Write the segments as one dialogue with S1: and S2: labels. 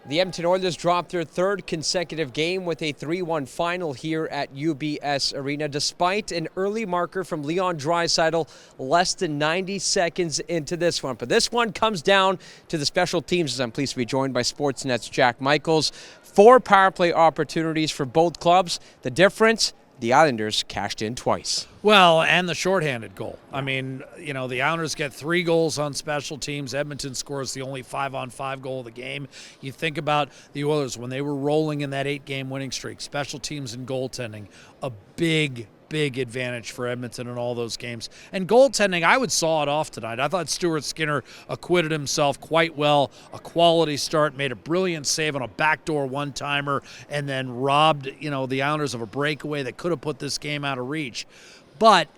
S1: The Edmonton Oilers dropped their third consecutive game with a 3-1 final here at UBS Arena, despite an early marker from Leon Draisaitl less than 90 seconds into this one. But this one comes down to the special teams, as I'm pleased to be joined by Sportsnet's Jack Michaels. 4 power play opportunities for both clubs. The difference? The Islanders cashed in twice.
S2: Well, and the shorthanded goal. I mean, the Islanders get 3 goals on special teams. Edmonton scores the only 5-on-5 goal of the game. You think about the Oilers when they were rolling in that 8-game winning streak. Special teams and goaltending, a big advantage for Edmonton in all those games. And goaltending, I would saw it off tonight. I thought Stuart Skinner acquitted himself quite well. A quality start, made a brilliant save on a backdoor one-timer, and then robbed, the Islanders of a breakaway that could have put this game out of reach. But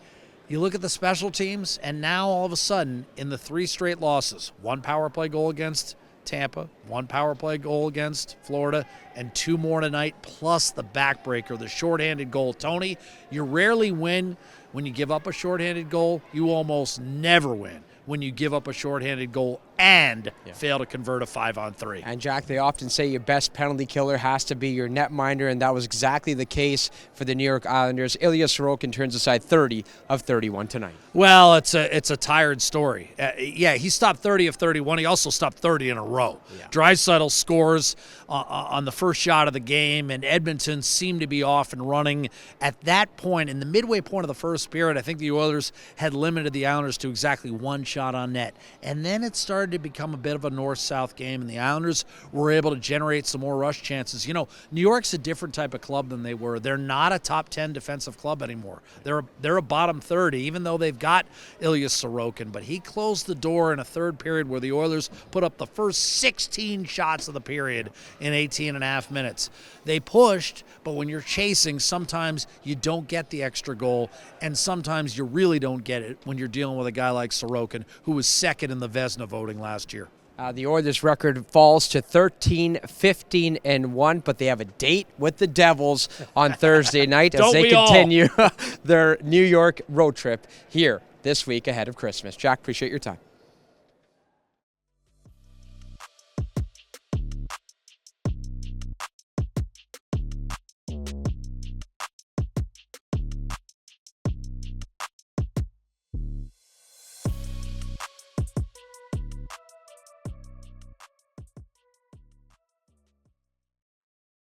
S2: you look at the special teams, and now all of a sudden, in the 3 straight losses, 1 power play goal against Tampa, 1 power play goal against Florida, and 2 more tonight, plus the backbreaker, the shorthanded goal. Tony, you rarely win when you give up a shorthanded goal. You almost never win when you give up a shorthanded goal and fail to convert a 5-on-3.
S1: And Jack, they often say your best penalty killer has to be your netminder, and that was exactly the case for the New York Islanders. Ilya Sorokin turns aside 30 of 31 tonight.
S2: Well, it's a tired story. He stopped 30 of 31. He also stopped 30 in a row. Yeah. Draisaitl scores on the first shot of the game, and Edmonton seemed to be off and running. At that point, in the midway point of the first period, I think the Oilers had limited the Islanders to exactly 1 shot on net. And then it started to become a bit of a north-south game, and the Islanders were able to generate some more rush chances. New York's a different type of club than they were. They're not a top 10 defensive club anymore. They're a bottom 30, even though they've got Ilya Sorokin. But he closed the door in a third period where the Oilers put up the first 16 shots of the period in 18 and a half minutes. They pushed, but when you're chasing, sometimes you don't get the extra goal, and sometimes you really don't get it when you're dealing with a guy like Sorokin, who was second in the Vezina voting last year.
S1: The Oilers' record falls to 13-15-1, but they have a date with the Devils on Thursday night as they continue their New York road trip here this week ahead of Christmas. Jack, appreciate your time.